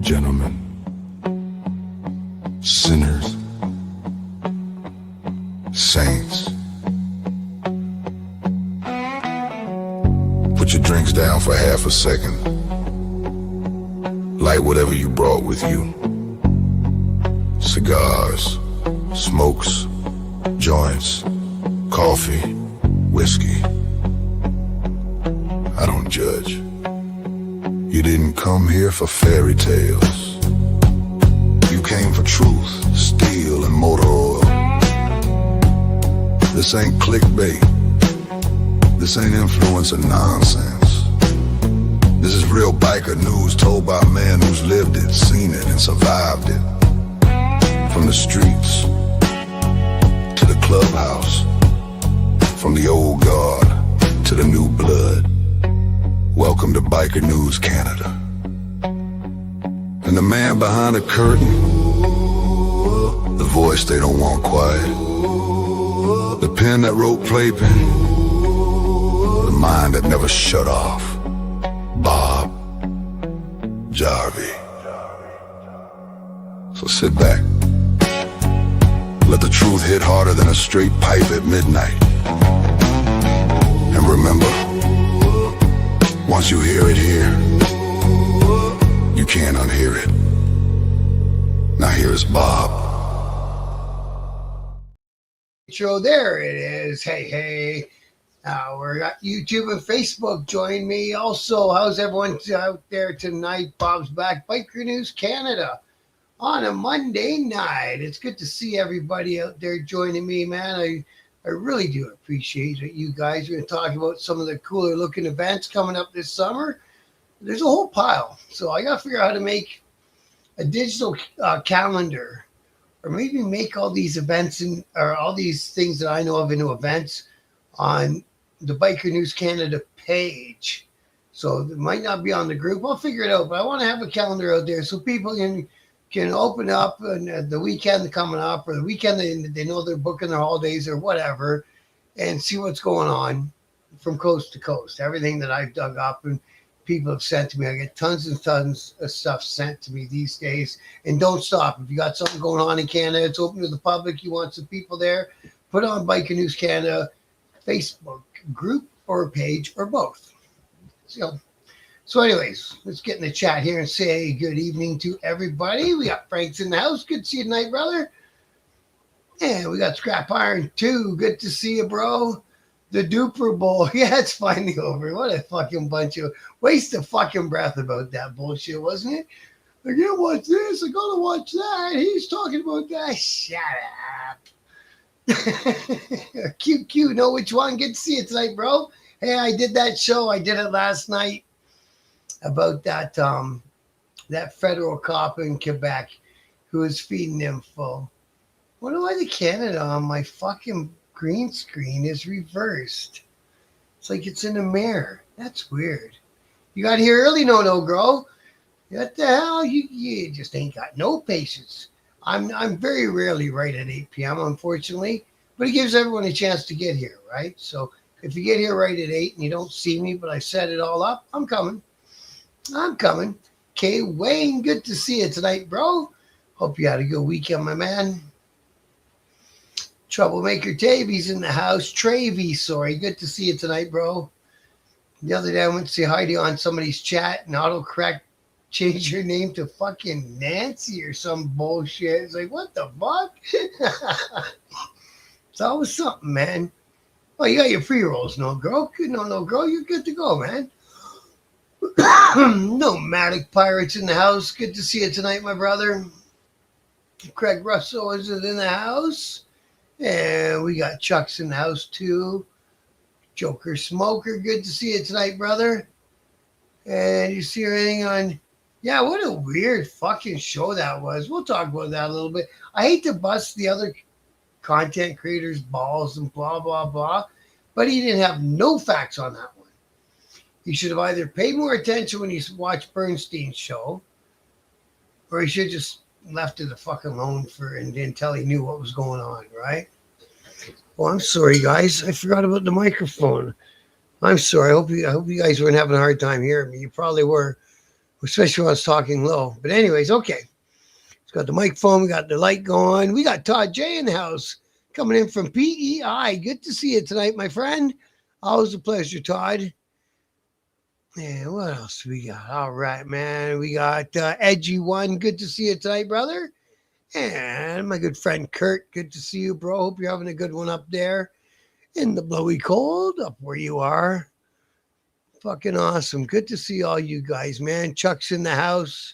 gentlemen, sinners, saints. Put your drinks down for half a second. Light whatever you brought with you. Cigars, smokes, joints, coffee, whiskey. I don't judge. You didn't come here for fairy tales. You came for truth, steel, and motor oil. This ain't clickbait. This ain't influencer nonsense. This is real biker news told by a man who's lived it, seen it, and survived it. From the streets to the clubhouse, from the old guard to the new blood. Welcome to Biker News Canada. And the man behind the curtain, the voice they don't want quiet, the pen that wrote Playpen, the mind that never shut off, Bob Jarvie. So sit back, let the truth hit harder than a straight pipe at midnight. And remember, once you hear it here, you can't unhear it. Now here's Bob. So there it is. Hey. We're got YouTube and Facebook. Join me. Also, how's everyone out there tonight? Bob's back. Biker News Canada on a Monday night. It's good to see everybody out there joining me, man. I really do appreciate it. You guys are going to talk about some of the cooler looking events coming up this summer. There's a whole pile. So I got to figure out how to make a digital calendar, or maybe make all these events or all these things that I know of into events on the Biker News Canada page. So it might not be on the group. I'll figure it out. But I want to have a calendar out there so people can open up and the weekend coming up, or the weekend they know they're booking their holidays or whatever, and see what's going on from coast to coast. Everything that I've dug up and people have sent to me. I get tons and tons of stuff sent to me these days. And don't stop. If you got something going on in Canada, it's open to the public, you want some people there, put on Biker News Canada Facebook group or page or both. So anyways, let's get in the chat here and say good evening to everybody. We got Frank's in the house. Good to see you tonight, brother. And we got Scrap Iron too. Good to see you, bro. The Duper Bowl. Yeah, it's finally over. What a fucking bunch of waste of fucking breath about that bullshit, wasn't it? I gotta watch this. I gotta watch that. He's talking about that. Shut up. QQ, know which one? Good to see you tonight, bro. Hey, I did that show. I did it last night about that that federal cop in Quebec who was feeding info. Wonder why the Canada on my fucking green screen is reversed. It's like it's in a mirror. That's weird. You got here early, no, girl. What the hell? You just ain't got no patience. I'm very rarely right at 8 p.m., unfortunately, but it gives everyone a chance to get here, right? So if you get here right at 8 and you don't see me, but I set it all up, I'm coming. K. Wayne, good to see you tonight, bro. Hope you had a good weekend, my man. Troublemaker Tavy's in the house. Travy, sorry. Good to see you tonight, bro. The other day I went to say hi to you on somebody's chat and autocorrect changed your name to fucking Nancy or some bullshit. It's like, what the fuck? It's always something, man. Oh, you got your pre-rolls, no girl. No girl. You're good to go, man. Nomadic Pirates in the house. Good to see you tonight, my brother. Craig Russell is in the house. And we got Chuck's in the house, too. Joker Smoker, good to see you tonight, brother. And you see anything on... Yeah, what a weird fucking show that was. We'll talk about that a little bit. I hate to bust the other content creators' balls and blah, blah, blah. But he didn't have no facts on that one. He should have either paid more attention when he watched Bernstein's show, or he should just left it the fucking alone until he knew what was going on, right? Oh, I'm sorry, guys. I forgot about the microphone. I'm sorry. I hope you guys weren't having a hard time hearing me. You probably were. especially when I was talking low. But anyways, okay. It's got the microphone. We got the light going. We got Todd J in the house coming in from PEI. Good to see you tonight, my friend. Always a pleasure, Todd. And what else we got? All right, man. We got Edgy One. Good to see you tonight, brother. And my good friend Kurt. Good to see you, bro. Hope you're having a good one up there in the blowy cold up where you are. Fucking awesome. Good to see all you guys, man. Chuck's in the house.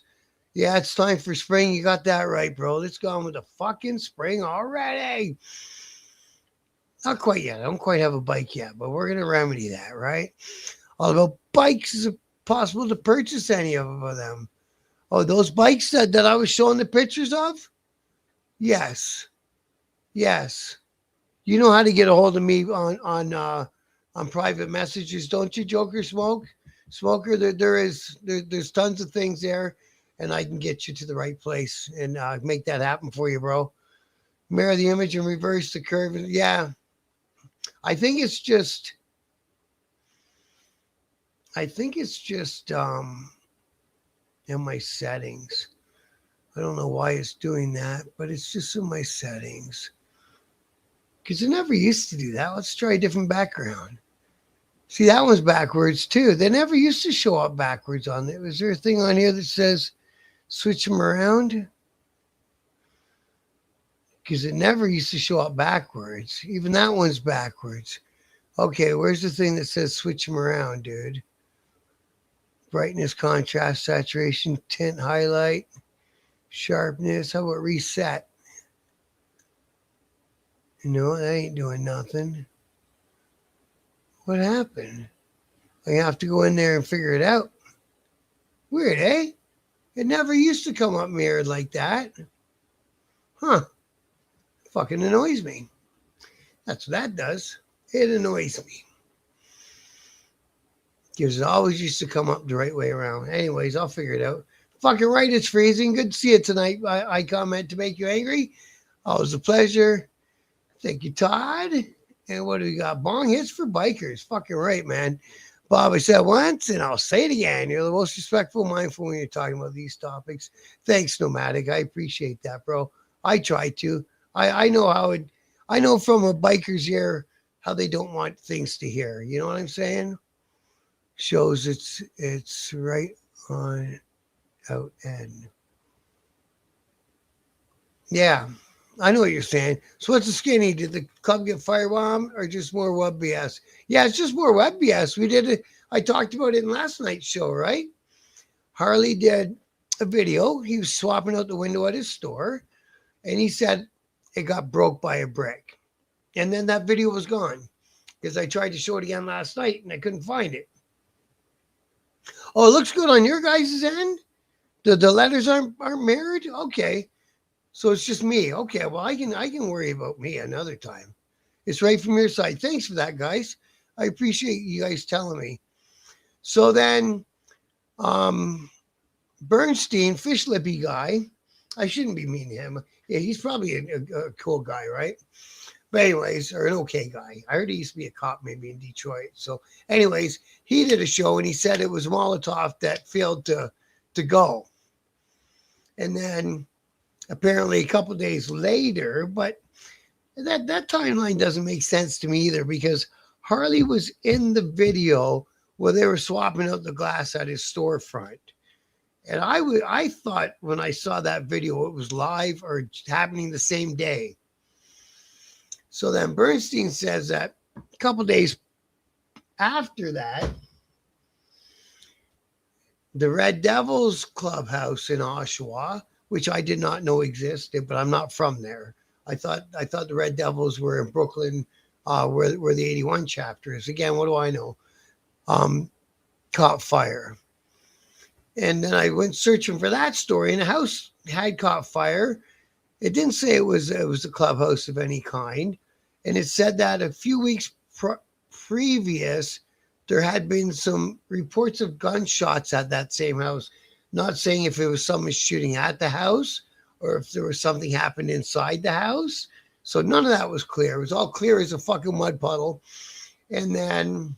Yeah, it's time for spring. You got that right, bro. Let's go on with the fucking spring already. Not quite yet. I don't quite have a bike yet, but we're going to remedy that, right? All about bikes. Is it possible to purchase any of them? Oh, those bikes that I was showing the pictures of? Yes. Yes. You know how to get a hold of me on private messages, don't you, Joker Smoker? There's tons of things there, and I can get you to the right place and make that happen for you, bro. Mirror the image and reverse the curve. Yeah. I think it's just in my settings. I don't know why it's doing that, but it's just in my settings. Because it never used to do that. Let's try a different background. See, that one's backwards too. They never used to show up backwards on it. Was there a thing on here that says switch them around? Because it never used to show up backwards. Even that one's backwards. Okay, where's the thing that says switch them around, dude? Brightness, contrast, saturation, tint, highlight, sharpness. How about reset? No, that ain't doing nothing. What happened? I have to go in there and figure it out. Weird, eh? It never used to come up mirrored like that. Huh. Fucking annoys me. That's what that does. It annoys me. Because it always used to come up the right way around. Anyways, I'll figure it out. Fucking right, it's freezing. Good to see you tonight. I comment to make you angry. Always a pleasure. Thank you, Todd. And what do we got? Bong hits for bikers. Fucking right, man. Bob, I said once, and I'll say it again. You're the most respectful, mindful when you're talking about these topics. Thanks, Nomadic. I appreciate that, bro. I try to. I know how it. I know from a biker's ear how they don't want things to hear. You know what I'm saying? Shows it's right on out end. Yeah. I know what you're saying. So what's the skinny? Did the club get firebombed or just more web BS? Yeah, it's just more web BS. We did it. I talked about it in last night's show, right? Harley did a video. He was swapping out the window at his store, and he said it got broke by a brick. And then that video was gone because I tried to show it again last night and I couldn't find it. Oh, it looks good on your guys' end? The letters aren't mirrored? Okay. So it's just me. Okay, well, I can worry about me another time. It's right from your side. Thanks for that, guys. I appreciate you guys telling me. So then, Bernstein, fish lippy guy. I shouldn't be mean to him. Yeah, he's probably a cool guy, right? But anyways, or an okay guy. I heard he used to be a cop maybe in Detroit. So anyways, he did a show and he said it was Molotov that failed to go. And then apparently a couple of days later, but that timeline doesn't make sense to me either because Harley was in the video where they were swapping out the glass at his storefront. And I thought when I saw that video, it was live or happening the same day. So then Bernstein says that a couple of days after that, the Red Devils clubhouse in Oshawa, which I did not know existed, but I'm not from there. I thought the Red Devils were in Brooklyn, where the 81 chapter is. Again, what do I know? Caught fire. And then I went searching for that story, and the house had caught fire. It didn't say it was a clubhouse of any kind. And it said that a few weeks previous, there had been some reports of gunshots at that same house. Not saying if it was someone shooting at the house or if there was something happened inside the house. So none of that was clear. It was all clear as a fucking mud puddle. And then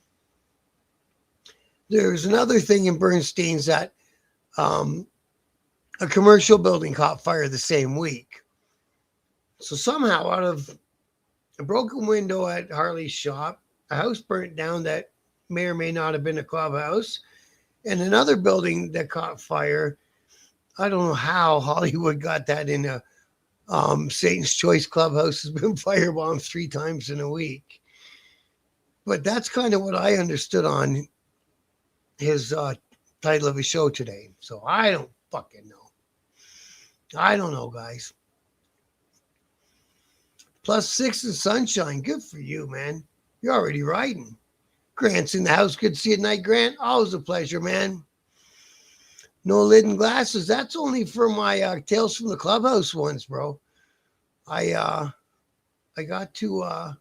there's another thing in Bernstein's that Um, a commercial building caught fire the same week. So somehow, out of a broken window at Harley's shop, a house burnt down that may or may not have been a clubhouse, and another building that caught fire. I don't know how Hollywood got that in a Satan's Choice Clubhouse has been firebombed 3 times in a week. But that's kind of what I understood on his title of his show today. So I don't fucking know. I don't know, guys. +6 and sunshine. Good for you, man. You're already riding. Grant's in the house. Good to see you tonight, Grant. Always a pleasure, man. No lid and glasses. That's only for my Tales from the Clubhouse ones, bro. I got to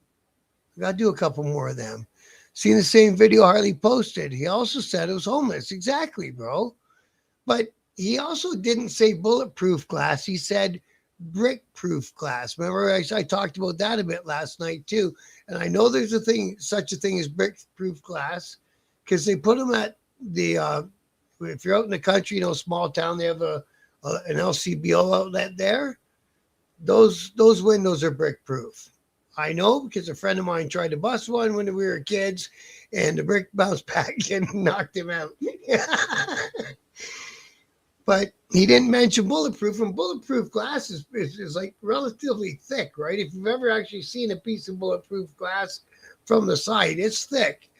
do a couple more of them. Seen the same video Harley posted. He also said it was homeless. Exactly, bro. But he also didn't say bulletproof glass. He said brick-proof glass. Remember, I talked about that a bit last night too. And I know there's such a thing as brick-proof glass, because they put them at the if you're out in the country, small town, they have an LCBO outlet there. Those windows are brick-proof. I know because a friend of mine tried to bust one when we were kids, and the brick bounced back and knocked him out. But he didn't mention bulletproof, and bulletproof glass is like relatively thick, right? If you've ever actually seen a piece of bulletproof glass from the side, it's thick.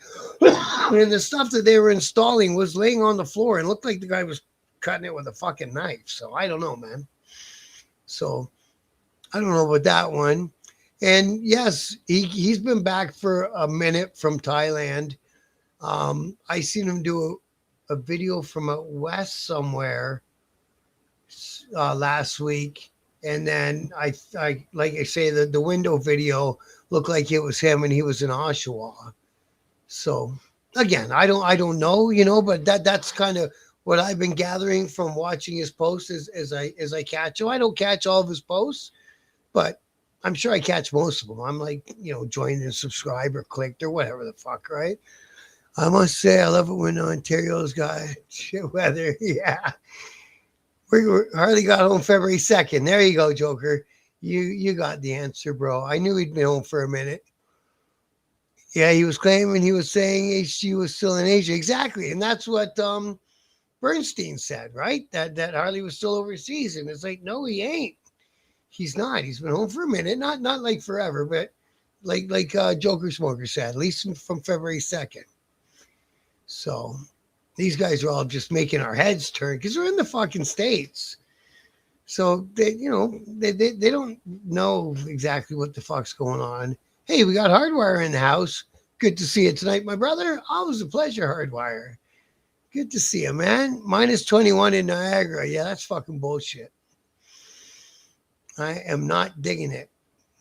And the stuff that they were installing was laying on the floor and looked like the guy was cutting it with a fucking knife. So I don't know, man. So I don't know about that one. And yes, he's been back for a minute from Thailand. I seen him do a video from out west somewhere last week, and then I like I say, the window video looked like it was him, and he was in Oshawa. So again, I don't know, but that's kind of what I've been gathering from watching his posts as I catch him. I don't catch all of his posts, but I'm sure I catch most of them. I'm like, joined and subscribed or clicked or whatever the fuck, right? I must say, I love it when Ontario's got shit weather. Yeah. We hardly got home February 2nd. There you go, Joker. You got the answer, bro. I knew he'd been home for a minute. Yeah, he was claiming, he was saying HG was still in Asia. Exactly. And that's what Bernstein said, right? That Harley was still overseas. And it's like, no, he ain't. He's not. He's been home for a minute. Not like forever, but like Joker Smoker said, at least from February 2nd. So these guys are all just making our heads turn because they're in the fucking States. So they don't know exactly what the fuck's going on. Hey, we got Hardwire in the house. Good to see you tonight, my brother. Always a pleasure, Hardwire. Good to see you, man. -21 in Niagara. Yeah, that's fucking bullshit. I am not digging it.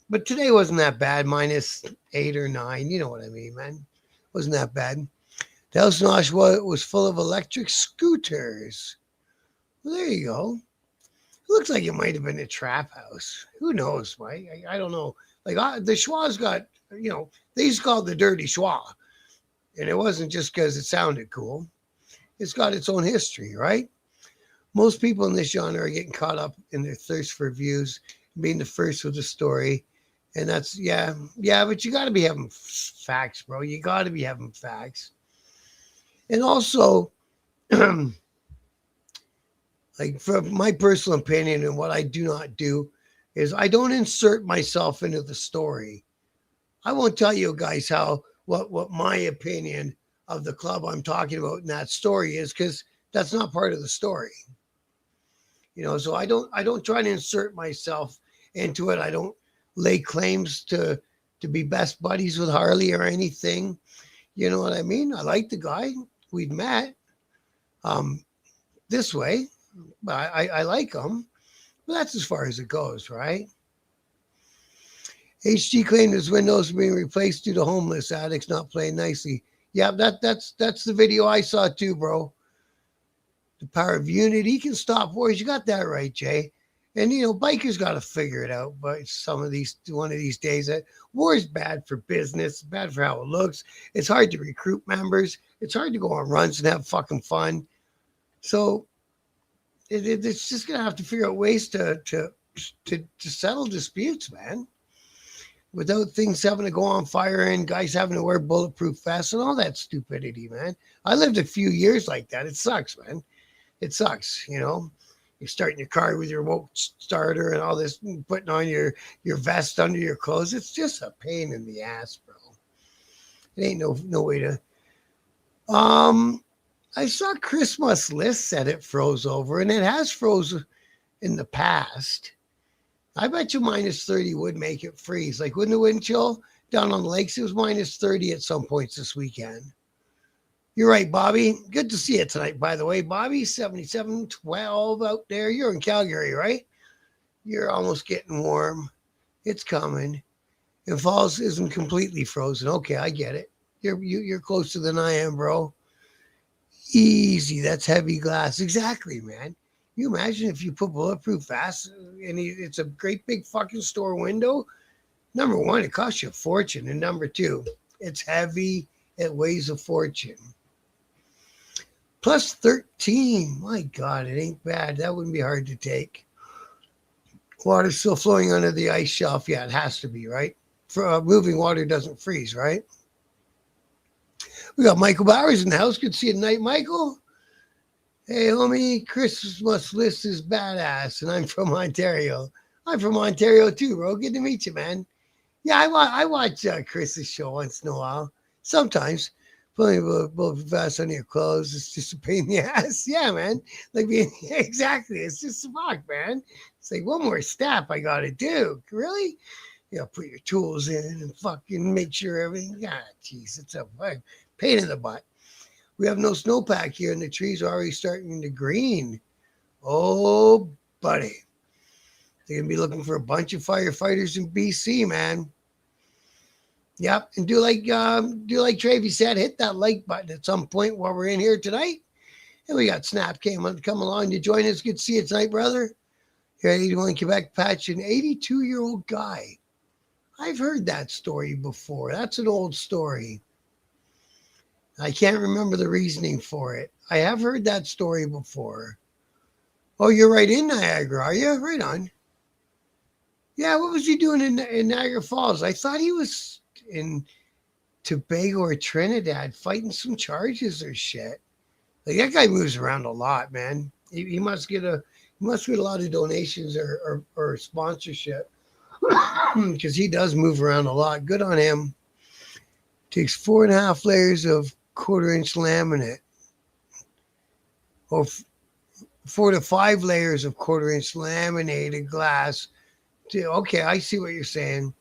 But today wasn't that bad, -8 or 9. You know what I mean, man. Wasn't that bad. The house in Oshawa was full of electric scooters. Well, there you go. It looks like it might have been a trap house. Who knows, right? I don't know. Like the Schwa's got, they used to call it the Dirty Schwa. And it wasn't just because it sounded cool. It's got its own history, right? Most people in this genre are getting caught up in their thirst for views, being the first with the story. And that's, yeah, but you got to be having facts, bro. You got to be having facts. And also, like from my personal opinion and what I do not do is I don't insert myself into the story. I won't tell you guys what my opinion of the club I'm talking about in that story is, because that's not part of the story. So I don't try to insert myself into it. I don't lay claims to be best buddies with Harley or anything. You know what I mean? I like the guy. We'd met this way, but I like him. But that's as far as it goes, right? HG claimed his windows were being replaced due to homeless addicts not playing nicely. Yeah, that's the video I saw too, bro. The power of unity can stop wars. You got that right, Jay. And bikers got to figure it out. But one of these days, that war is bad for business, bad for how it looks. It's hard to recruit members. It's hard to go on runs and have fucking fun. So it's just gonna have to figure out ways to settle disputes, man, without things having to go on fire and guys having to wear bulletproof vests and all that stupidity, man. I lived a few years like that. It sucks, man. It sucks, you know. You're starting your car with your remote starter and all this, putting on your vest under your clothes. It's just a pain in the ass, bro. It ain't no way to. I saw Christmas list said it froze over, and it has froze in the past. I bet you minus 30 would make it freeze. Like when the wind chill down on the lakes, it was minus 30 at some points this weekend. You're right, Bobby. Good to see you tonight, by the way. Bobby, 7712 out there. You're in Calgary, right? You're almost getting warm. It's coming. And Falls isn't completely frozen. Okay, I get it. You're closer than I am, bro. Easy. That's heavy glass. Exactly, man. You imagine if you put bulletproof glass and it's a great big fucking store window. Number one, it costs you a fortune. And number two, it's heavy. It weighs a fortune. Plus 13. My God, it ain't bad. That wouldn't be hard to take. Water's still flowing under the ice shelf. Yeah, it has to be, right? For moving water doesn't freeze, right? We got Michael Bowers in the house. Good to see you tonight, Michael. Hey, homie, Christmas list is badass, and I'm from Ontario. I'm from Ontario too, bro. Good to meet you, man. Yeah, I watch Chris's show once in a while. Sometimes putting a vest on your clothes is just a pain in the ass. Yeah, man. Like exactly. It's just a fuck, man. It's like one more step I gotta do. Really? You know, put your tools in and fucking make sure everything. God, jeez, it's a pain in the butt. We have no snowpack here, and the trees are already starting to green. Oh, buddy. They're going to be looking for a bunch of firefighters in BC, man. Yep. And do like Travie said, hit that like button at some point while we're in here tonight. And we got Snap come along to join us. Good to see you tonight, brother. Here at 81 Quebec Patch, an 82-year-old guy. I've heard that story before. That's an old story. I can't remember the reasoning for it. I have heard that story before. Oh, you're right in Niagara, are you? Right on. Yeah, what was he doing in Niagara Falls? I thought he was in Tobago or Trinidad fighting some charges or shit. Like that guy moves around a lot, man. He must get a lot of donations or sponsorship because he does move around a lot. Good on him. Takes 4.5 layers of 1/4-inch laminate, or 4 to 5 layers of 1/4-inch laminated glass. Okay, I see what you're saying.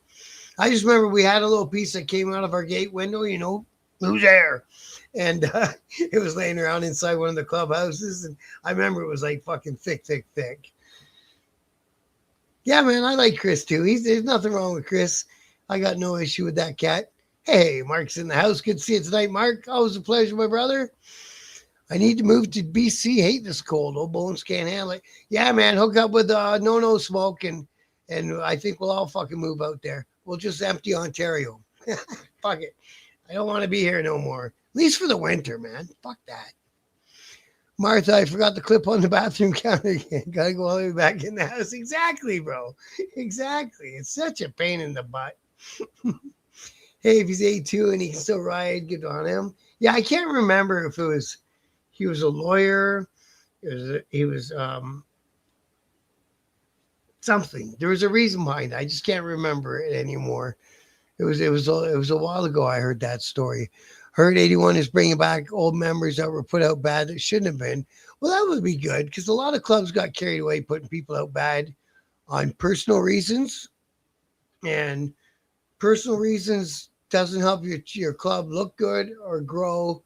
I just remember we had a little piece that came out of our gate window, you know, who's there? And it was laying around inside one of the clubhouses. And I remember it was like fucking thick. Yeah, man, I like Chris too. There's nothing wrong with Chris. I got no issue with that cat. Hey, Mark's in the house. Good to see you tonight, Mark. Always a pleasure, my brother. I need to move to BC. Hate this cold. Old bones can't handle it. Yeah, man, hook up with No Smoke, and I think we'll all fucking move out there. We'll just empty Ontario. Fuck it. I don't want to be here no more. At least for the winter, man. Fuck that. Martha, I forgot the clip on the bathroom counter again. Gotta go all the way back in the house. Exactly, bro. Exactly. It's such a pain in the butt. Hey, if he's 82 and he can still ride, good on him. Yeah, I can't remember if he was a lawyer. He was something. There was a reason behind it. I just can't remember it anymore. It was a while ago I heard that story. Heard 81 is bringing back old memories that were put out bad that shouldn't have been. Well, that would be good because a lot of clubs got carried away putting people out bad on personal reasons, and personal reasons doesn't help your club look good or grow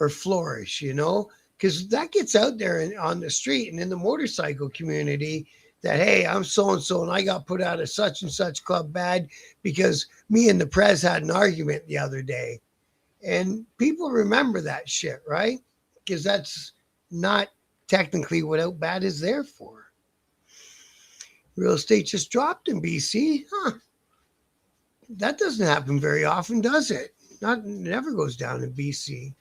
or flourish, you know, because that gets out there on the street and in the motorcycle community that, hey, I'm so-and-so and I got put out of such and such club bad because me and the Prez had an argument the other day. And people remember that shit, right? Because that's not technically what out bad is there for. Real estate just dropped in BC. Huh. That doesn't happen very often, does it? It never goes down in BC.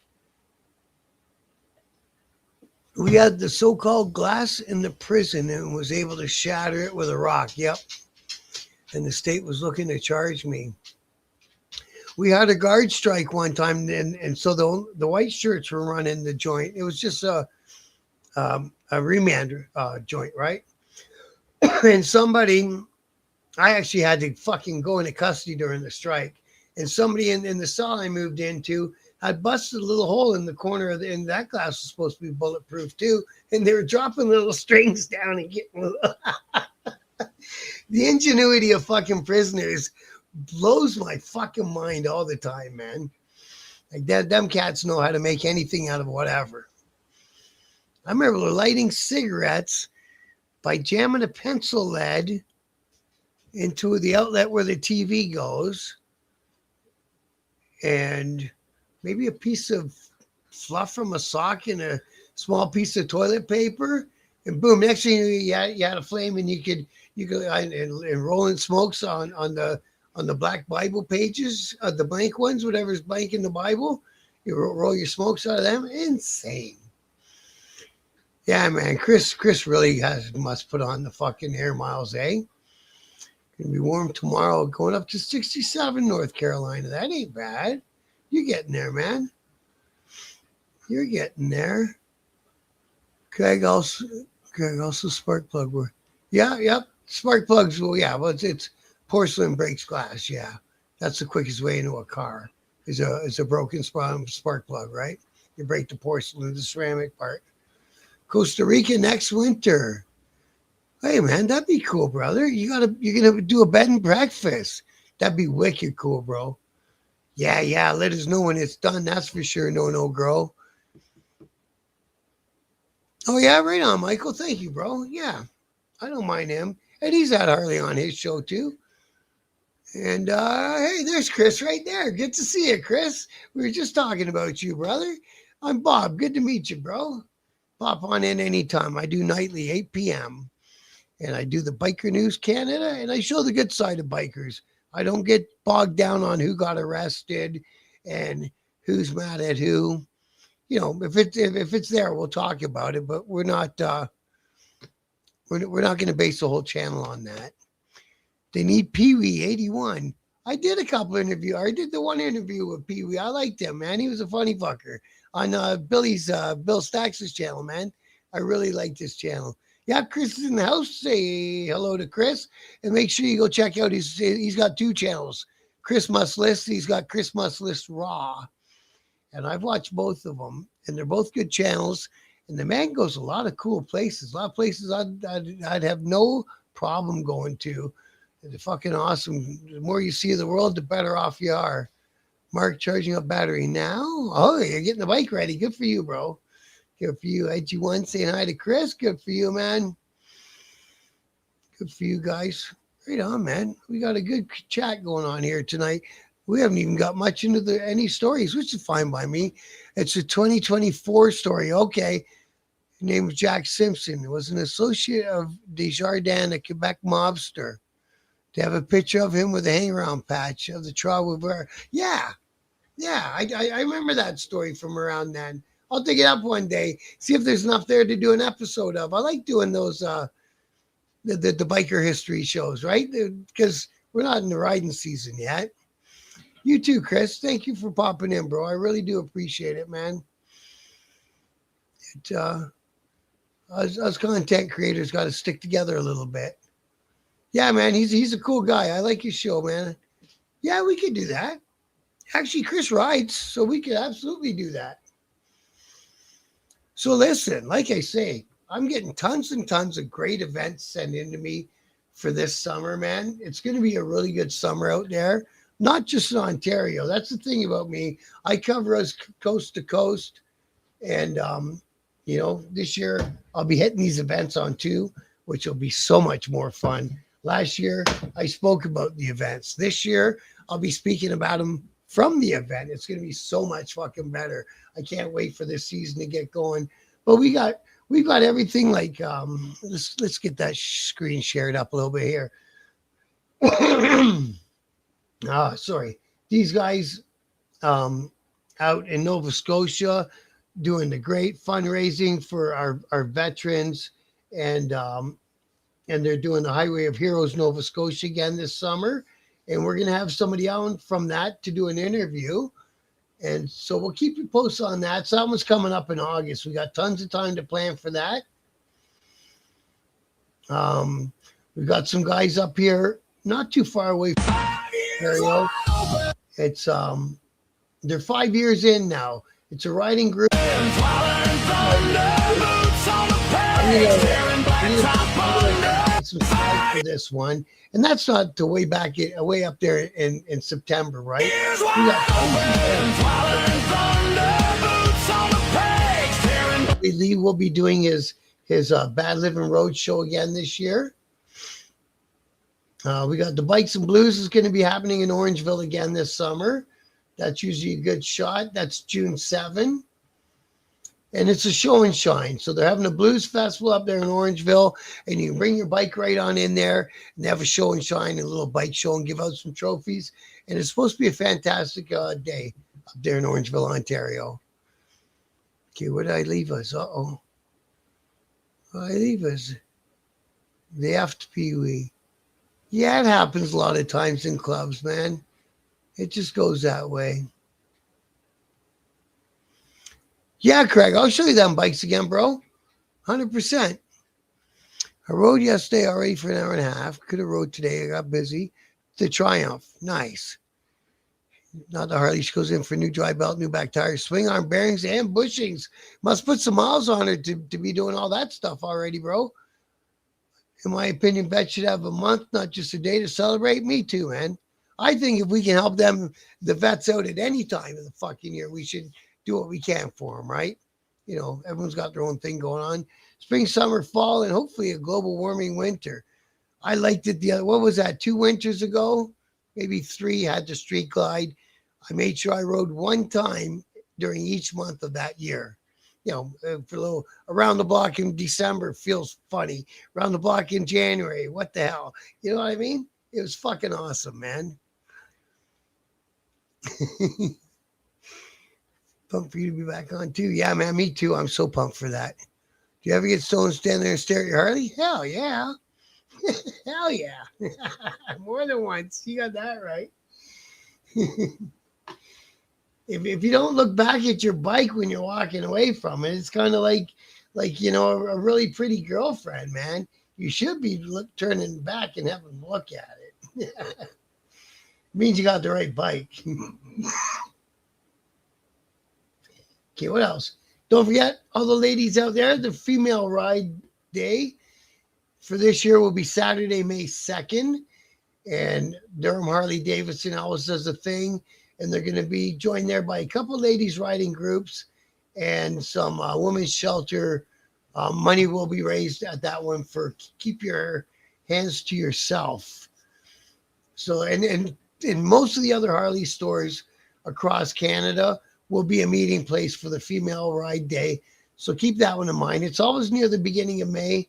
We had the so-called glass in the prison and was able to shatter it with a rock. Yep. And the state was looking to charge me. We had a guard strike one time, and so the white shirts were running the joint. It was just a remand joint, right? And somebody, I actually had to fucking go into custody during the strike. And somebody in the cell I moved into had busted a little hole in the corner of and that glass was supposed to be bulletproof too. And they were dropping little strings down and getting the ingenuity of fucking prisoners blows my fucking mind all the time, man. Like that, them cats know how to make anything out of whatever. I remember lighting cigarettes by jamming a pencil lead into the outlet where the TV goes, and maybe a piece of fluff from a sock and a small piece of toilet paper, and boom! Next thing you had a flame, and you could and rolling smokes on the black Bible pages, the blank ones, whatever's blank in the Bible. You roll your smokes out of them. Insane. Yeah, man. Chris really must put on the fucking air miles, eh? Gonna be warm tomorrow, going up to 67 North Carolina. That ain't bad. You're getting there, man. You're getting there. Craig also spark plug. Yep. Spark plugs. Well, yeah. Well, it's porcelain breaks glass. Yeah, that's the quickest way into a car. Is a broken spark plug, right? You break the porcelain, the ceramic part. Costa Rica next winter. Hey man, that'd be cool, brother. You're gonna do a bed and breakfast. That'd be wicked cool, bro. Yeah. Let us know when it's done. That's for sure. No, girl. Oh yeah, right on, Michael. Thank you, bro. Yeah, I don't mind him. And he's had Harley on his show too. And hey, there's Chris right there. Good to see you, Chris. We were just talking about you, brother. I'm Bob. Good to meet you, bro. Pop on in anytime. I do nightly, 8 p.m. And I do the Biker News Canada, and I show the good side of bikers. I don't get bogged down on who got arrested and who's mad at who. You know, if it's there, we'll talk about it. But we're not going to base the whole channel on that. They need Pee Wee 81. I did a couple interviews. I did the one interview with Pee Wee. I liked him, man. He was a funny fucker on Bill Stacks' channel, man. I really liked his channel. Yeah, Chris is in the house. Say hello to Chris, and make sure you go check out he's got 2 channels. Chris Must List. He's got Chris Must List Raw, and I've watched both of them, and they're both good channels. And the man goes a lot of cool places, a lot of places I'd have no problem going to. They're fucking awesome. The more you see of the world, the better off you are. Mark charging up battery now. Oh, you're getting the bike ready. Good for you, bro. Good for you. IG1 saying hi to Chris. Good for you, man. Good for you guys. Right on, man. We got a good chat going on here tonight. We haven't even got much into any stories, which is fine by me. It's a 2024 story. Okay. His name was Jack Simpson. He was an associate of Desjardins, a Quebec mobster. They have a picture of him with a hang-around patch of the Trois-Rivières. Yeah. I remember that story from around then. I'll dig it up one day, see if there's enough there to do an episode of. I like doing those the biker history shows, right? Because we're not in the riding season yet. You too, Chris. Thank you for popping in, bro. I really do appreciate it, man. Us content creators got to stick together a little bit. Yeah, man, he's a cool guy. I like his show, man. Yeah, we could do that. Actually, Chris rides, so we could absolutely do that. So listen, like I say, I'm getting tons and tons of great events sent into me for this summer, man. It's going to be a really good summer out there, not just in Ontario. That's the thing about me. I cover us coast to coast. And, this year I'll be hitting these events on too, which will be so much more fun. Last year, I spoke about the events. This year, I'll be speaking about them from the event. It's going to be so much fucking better. I can't wait for this season to get going. But we've got everything like let's get that screen shared up a little bit here. Sorry. These guys out in Nova Scotia, doing the great fundraising for our veterans, and they're doing the Highway of Heroes Nova Scotia again this summer. And we're going to have somebody on from that to do an interview. And so we'll keep you posted on that. So that one's coming up in August. We got tons of time to plan for that. We've got some guys up here, not too far away from Ontario. It's they're 5 years in now. It's a riding group. Some for this one, and that's not the way back, way up there in September, right? Lee will be doing his Bad Living Road show again this year. We got the Bikes and Blues is going to be happening in Orangeville again this summer. That's usually a good shot. That's June 7. And it's a show and shine. So they're having a blues festival up there in Orangeville, and you can bring your bike right on in there and have a show and shine, and a little bike show, and give out some trophies. And it's supposed to be a fantastic day up there in Orangeville, Ontario. Okay, where did I leave us? Uh-oh. I leave us. The after Pee-wee. Yeah, it happens a lot of times in clubs, man. It just goes that way. Yeah, Craig, I'll show you them bikes again, bro. 100%. I rode yesterday already for an hour and a half. Could have rode today. I got busy. The Triumph. Nice. Not the Harley. She goes in for new dry belt, new back tires, swing arm bearings, and bushings. Must put some miles on her to be doing all that stuff already, bro. In my opinion, Bet should have a month, not just a day to celebrate. Me too, man. I think if we can help them, the vets, out at any time of the fucking year, we should do what we can for them, right? You know, everyone's got their own thing going on. Spring, summer, fall, and hopefully a global warming winter. I liked it what was that, 2 winters ago? Maybe 3, had the street glide. I made sure I rode one time during each month of that year. You know, for a little around the block in December feels funny. Around the block in January, what the hell? You know what I mean? It was fucking awesome, man. Pumped for you to be back on too. Yeah, man, me too. I'm so pumped for that. Do you ever get stoned, stand there and stare at your Harley? Hell yeah. Hell yeah. More than once. You got that right. If you don't look back at your bike when you're walking away from it, it's kind of like you know, a really pretty girlfriend, man. You should be turning back and having a look at it. Means you got the right bike. Okay, what else? Don't forget, all the ladies out there, the Female Ride Day for this year will be Saturday, May 2nd. And Durham Harley Davidson always does a thing. And they're going to be joined there by a couple ladies riding groups and some women's shelter. Money will be raised at that one for Keep Your Hands to Yourself. So, and in most of the other Harley stores across Canada will be a meeting place for the Female Ride Day. So keep that one in mind. It's always near the beginning of May.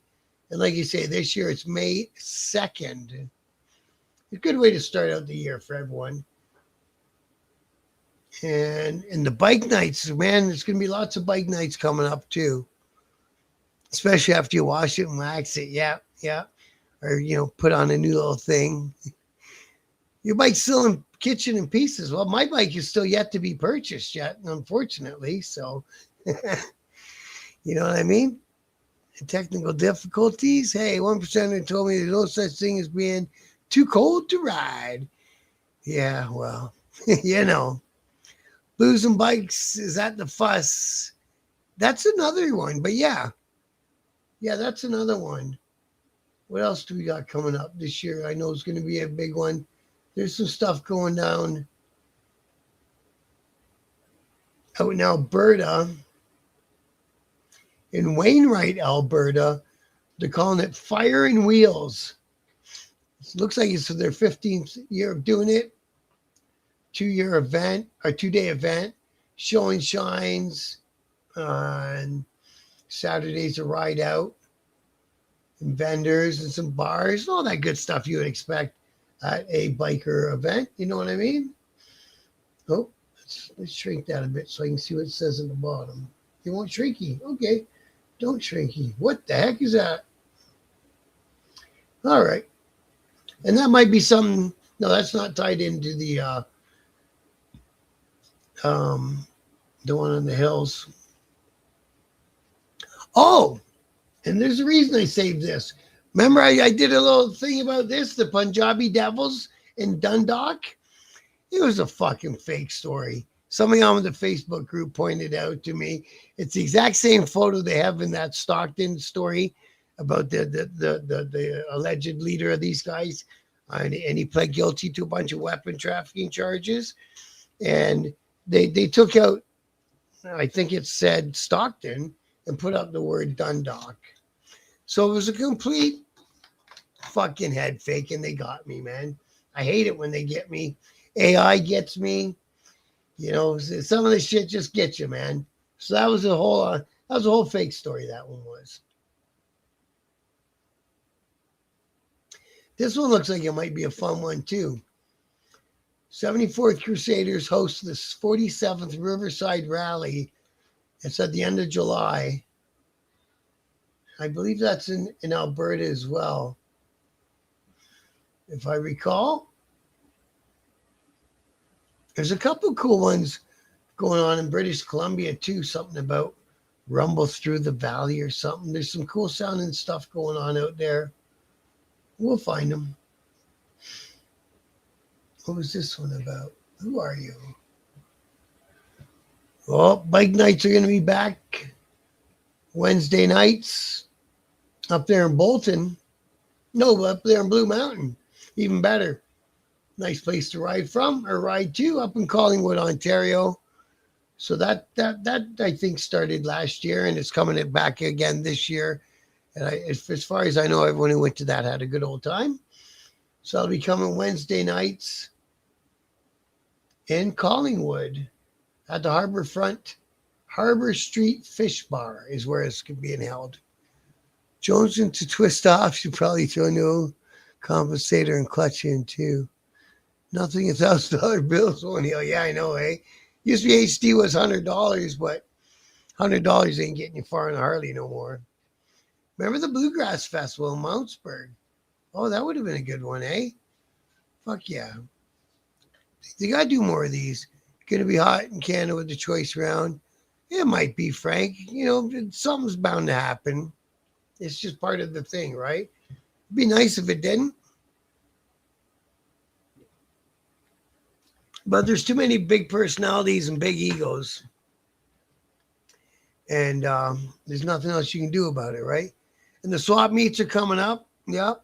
And like you say, this year it's May 2nd. A good way to start out the year for everyone. And the bike nights, man, there's going to be lots of bike nights coming up too. Especially after you wash it and wax it. Yeah, yeah. Or, you know, put on a new little thing. Your bike's still in kitchen in pieces. Well, my bike is still yet to be purchased yet, unfortunately. So, you know what I mean? Technical difficulties. Hey, 1%er told me there's no such thing as being too cold to ride. Yeah, well, you know. Losing bikes, is that the fuss? That's another one, but yeah. Yeah, that's another one. What else do we got coming up this year? I know it's going to be a big one. There's some stuff going down out in Alberta. In Wainwright, Alberta, they're calling it Fire and Wheels. It looks like it's their 15th year of doing it. 2-year event or 2-day event, showing shines on Saturdays, a ride out, and vendors and some bars, all that good stuff you would expect at a biker event. You know what I mean? Oh, let's shrink that a bit so I can see what it says at the bottom. You want Shrinky? Okay. Don't Shrinky. What the heck is that? All right. And that might be something. No, that's not tied into um the one on the hills. Oh, and there's a reason I saved this. Remember, I did a little thing about this, the Punjabi Devils in Dundalk? It was a fucking fake story. Somebody on the Facebook group pointed out to me. It's the exact same photo they have in that Stockton story about the alleged leader of these guys. And he pled guilty to a bunch of weapon trafficking charges. And they took out, I think it said Stockton, and put up the word Dundalk. So it was a complete fucking head fake, and they got me, man. I hate it when they get me. AI gets me. You know, some of this shit just gets you, man. So that was a whole fake story. That one was. This one looks like it might be a fun one too. 74th Crusaders host the 47th Riverside Rally. It's at the end of July. I believe that's in Alberta as well, if I recall. There's a couple cool ones going on in British Columbia too. Something about Rumble Through the Valley or something. There's some cool sounding stuff going on out there. We'll find them. What was this one about? Who are you? Well, bike nights are going to be back Wednesday nights up there in Bolton. No, up there in Blue Mountain. Even better. Nice place to ride from or ride to up in Collingwood, Ontario. So that I think started last year and it's coming back again this year. And as far as I know, everyone who went to that had a good old time. So I'll be coming Wednesday nights in Collingwood at the Harbor Street Fish Bar is where it's being held. Jonesing to twist off, should probably throw no compensator and clutch in too. Nothing $1,000 bills won't heal. Yeah, I know, eh? Used to be HD was $100, but $100 ain't getting you far in a Harley no more. Remember the Bluegrass Festival in Mountsburg? Oh, that would have been a good one, eh? Fuck yeah. They got to do more of these. Going to be hot in Canada with the choice round. It might be, Frank. You know, something's bound to happen. It's just part of the thing, right? It'd be nice if it didn't. But there's too many big personalities and big egos. And there's nothing else you can do about it, right? And the swap meets are coming up. Yep.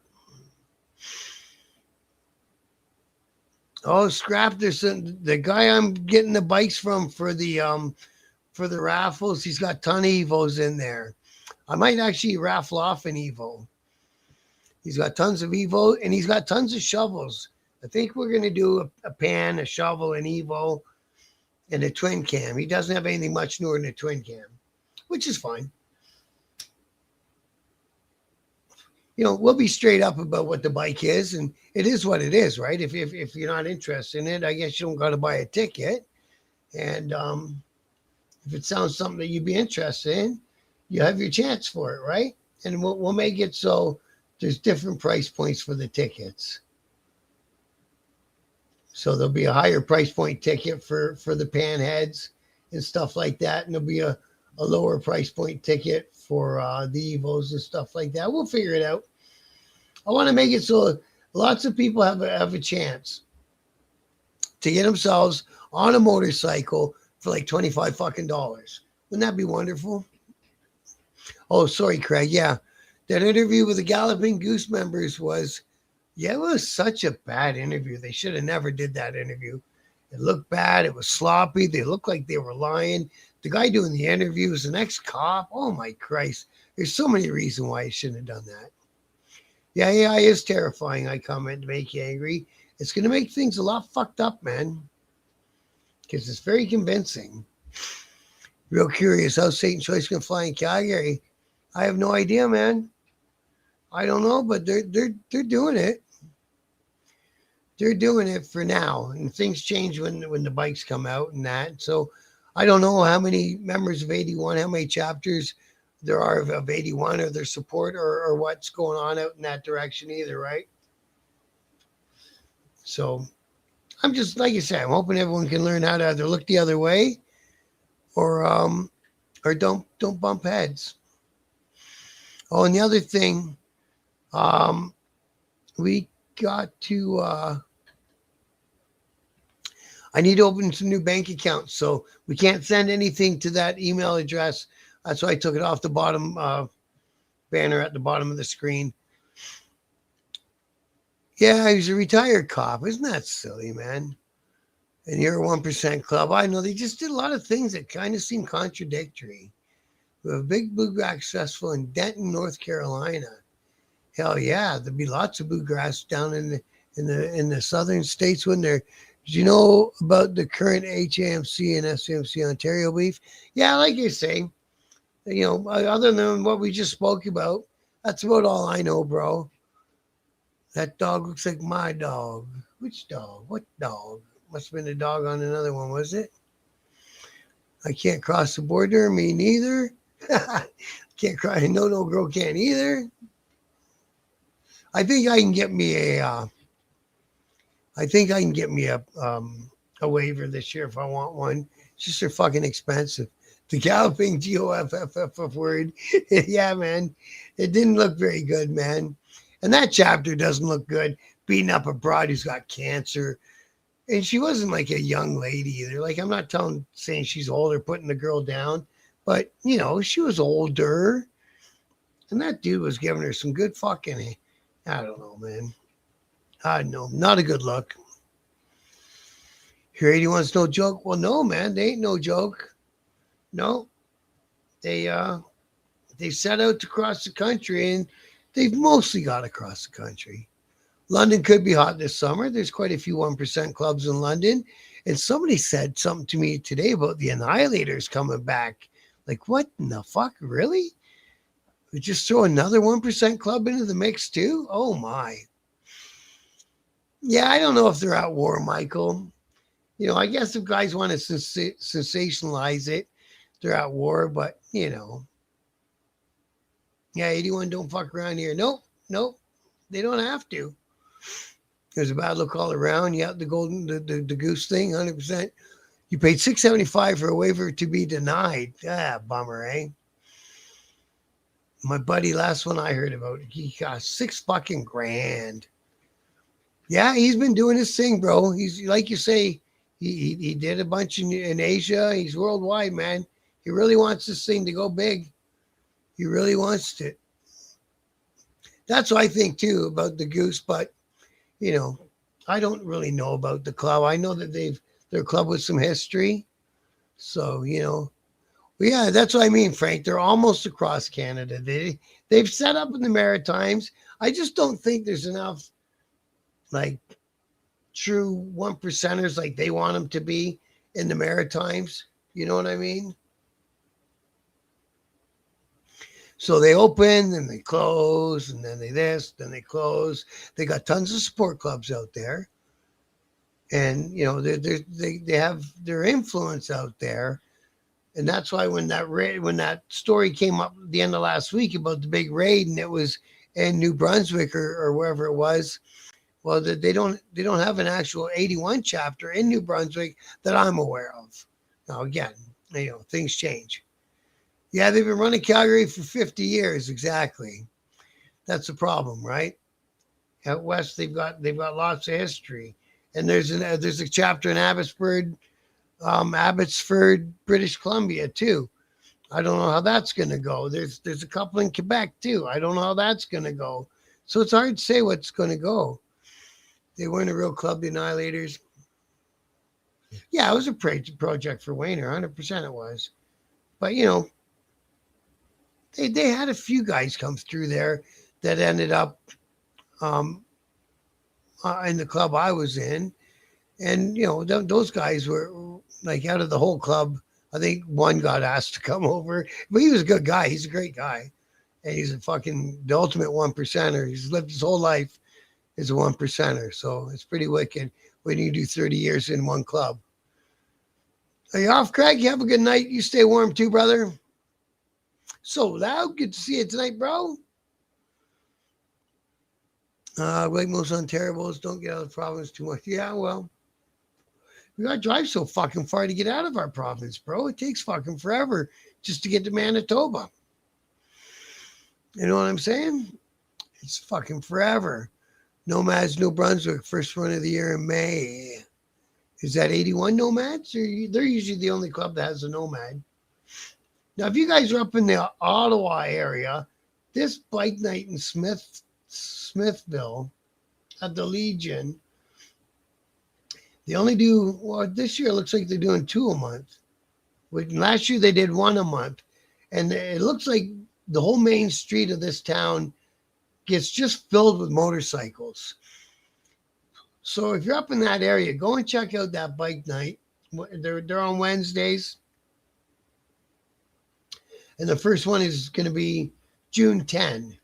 Oh, scrap! There's the guy I'm getting the bikes from for the raffles. He's got a ton of Evos in there. I might actually raffle off an Evo. He's got tons of Evo and he's got tons of shovels. I think we're going to do a pan, a shovel, an Evo, and a twin cam. He doesn't have anything much newer than a twin cam, which is fine. You know, we'll be straight up about what the bike is, and it is what it is, right? If you're not interested in it, I guess you don't got to buy a ticket. And if it sounds something that you'd be interested in, you have your chance for it, right? And we'll make it so there's different price points for the tickets. So there'll be a higher price point ticket for the pan heads and stuff like that, and there'll be a lower price point ticket for the Evos and stuff like that. We'll figure it out. I want to make it so lots of people have a chance to get themselves on a motorcycle for like $25 fucking dollars. Wouldn't that be wonderful? Oh, sorry, Craig. Yeah, that interview with the Galloping Goose members was it was such a bad interview. They should have never did that interview. It looked bad. It was sloppy. They looked like they were lying. The guy doing the interview was an ex-cop. Oh, my Christ. There's so many reasons why he shouldn't have done that. Yeah, AI is terrifying, I comment, to make you angry. It's going to make things a lot fucked up, man. Because it's very convincing. Real curious how Satan Choice can fly in Calgary. I have no idea, man. I don't know, but they're doing it. They're doing it for now. And things change when the bikes come out and that. So I don't know how many members of 81, how many chapters there are of 81 or their support or what's going on out in that direction either, right? So I'm just, like you said, I'm hoping everyone can learn how to either look the other way or don't bump heads. Oh, and the other thing, um, we got to I need to open some new bank accounts, so we can't send anything to that email address. That's why I took it off the bottom banner at the bottom of the screen. Yeah, he's a retired cop. Isn't that silly, man? And you're a 1% club. I know they just did a lot of things that kind of seem contradictory. We have a big bluegrass festival in Denton, North Carolina. Hell yeah, there'd be lots of bluegrass down in the southern states when they're. Did you know about the current HAMC and SAMC Ontario beef? Yeah, like you say, other than what we just spoke about, that's about all I know, bro. That dog looks like my dog. Which dog? What dog? Must have been a dog on another one, was it? I can't cross the border. Me neither. Can't cry. No girl can't either. I think I can get me a waiver this year if I want one. It's just they're fucking expensive. The galloping GOFFF word. Yeah, man. It didn't look very good, man. And that chapter doesn't look good. Beating up a broad who's got cancer. And she wasn't like a young lady either. Like, I'm not saying she's old or putting the girl down. But, she was older. And that dude was giving her some good fucking, I don't know, man. I know. Not a good look. Here 81's no joke. Well, no, man. They ain't no joke. No. They set out to cross the country, and they've mostly got across the country. London could be hot this summer. There's quite a few 1% clubs in London. And somebody said something to me today about the Annihilators coming back. Like, what in the fuck? Really? We just throw another 1% club into the mix too? Oh my. Yeah, I don't know if they're at war, Michael. I guess if guys want to sensationalize it, they're at war, but, Yeah, 81 don't fuck around here. Nope. They don't have to. There's a bad look all around. You have the goose thing, 100%. You paid $675 for a waiver to be denied. Ah, bummer, eh? My buddy, last one I heard about, he got $6 fucking grand. Yeah, he's been doing his thing, bro. He's, like you say, he did a bunch in Asia. He's worldwide, man. He really wants this thing to go big. He really wants it. That's what I think too about the goose, but I don't really know about the club. I know that they're a club with some history. So, yeah, that's what I mean, Frank. They're almost across Canada. They've set up in the Maritimes. I just don't think there's enough like true 1%ers like they want them to be in the Maritimes. You know what I mean? So they open, then they close, and then then they close. They got tons of support clubs out there. And, they have their influence out there. And that's why when that story came up at the end of last week about the big raid, and it was in New Brunswick or wherever it was, well, they don't have an actual 81 chapter in New Brunswick that I'm aware of. Now, again, things change. Yeah, they've been running Calgary for 50 years, exactly. That's the problem, right? Out west, they've got lots of history, and there's a chapter in Abbotsford, British Columbia too. I don't know how that's going to go. There's a couple in Quebec too. I don't know how that's going to go. So it's hard to say what's going to go. They weren't a real club, the Annihilators. Yeah, it was a project for Wayner, 100% it was. But they had a few guys come through there that ended up in the club I was in. And, those guys were like out of the whole club. I think one got asked to come over, but he was a good guy. He's a great guy. And he's the ultimate 1%er. He's lived his whole life as a 1%er. So it's pretty wicked when you do 30 years in one club. Are you off, Craig? You have a good night. You stay warm too, brother. So loud. Good to see you tonight, bro. Like most Ontarians, don't get out of the province too much. Yeah, well, we got to drive so fucking far to get out of our province, bro. It takes fucking forever just to get to Manitoba. You know what I'm saying? It's fucking forever. Nomads, New Brunswick, first one of the year in May. Is that 81 Nomads? They're usually the only club that has a Nomad. Now, if you guys are up in the Ottawa area, this bike night in Smithville at the Legion, they only do, well, this year it looks like they're doing 2 a month. Last year they did 1 a month. And it looks like the whole main street of this town gets just filled with motorcycles. So if you're up in that area, go and check out that bike night. They're on Wednesdays. And the first one is going to be June 10.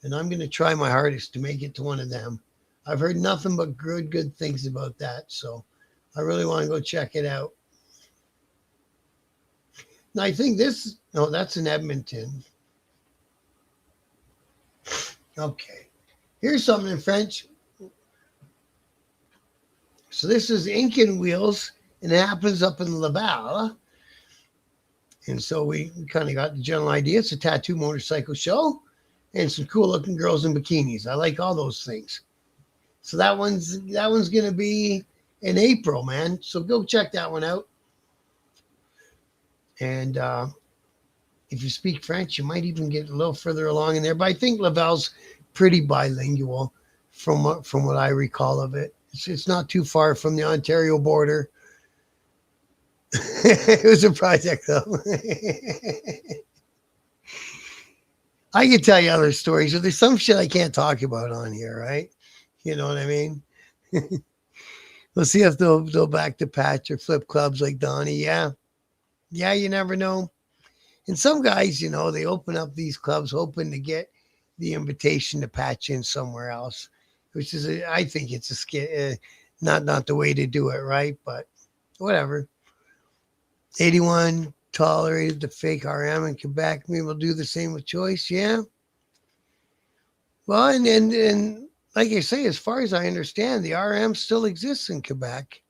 And I'm going to try my hardest to make it to one of them. I've heard nothing but good things about that. So I really want to go check it out. Now, I think that's in Edmonton. Okay. Here's something in French. So this is Incan Wheels, and it happens up in Laval. And so we kind of got the general idea. It's a tattoo motorcycle show and some cool looking girls in bikinis. I like all those things. So that one's going to be in April, man. So go check that one out. And if you speak French, you might even get a little further along in there. But I think Laval's pretty bilingual from what I recall of it. It's not too far from the Ontario border. It was a project, though. I can tell you other stories, but there's some shit I can't talk about on here, right? You know what I mean? We'll see if they'll back to patch or flip clubs like Donnie. Yeah, you never know. And some guys, they open up these clubs hoping to get the invitation to patch in somewhere else, which is, I think it's not the way to do it, right? But whatever. 81 tolerated the fake RM in Quebec. Maybe we'll do the same with Choice. Yeah. Well, and like I say, as far as I understand, the RM still exists in Quebec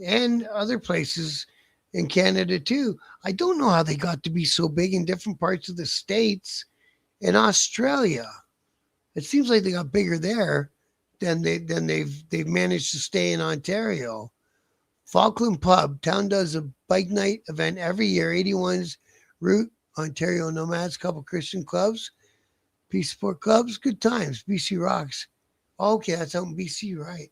and other places in Canada too. I don't know how they got to be so big in different parts of the States and Australia. It seems like they got bigger there than they've managed to stay in Ontario. Falkland Pub. Town does a bike night event every year. 81's Route, Ontario Nomads, couple Christian clubs, peace sport clubs, good times. BC rocks. Okay, that's out in BC, right?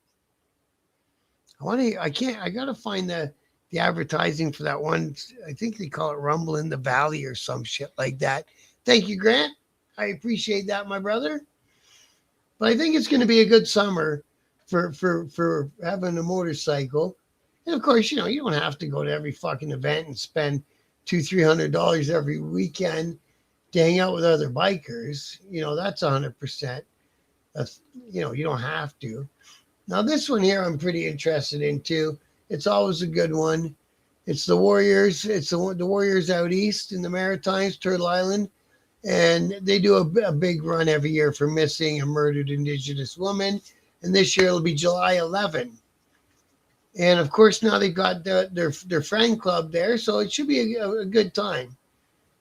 I gotta find the advertising for that one. I think they call it Rumble in the Valley or some shit like that. Thank you, Grant. I appreciate that, my brother. But I think it's going to be a good summer for having a motorcycle. And of course, you don't have to go to every fucking event and spend $200-300 every weekend to hang out with other bikers. That's 100%. That's, you don't have to. Now, this one here I'm pretty interested in too. It's always a good one. It's the Warriors. It's the Warriors out east in the Maritimes, Turtle Island. And they do a big run every year for missing and murdered Indigenous women. And this year it'll be July 11. And of course, now they've got their friend club there. So it should be a good time.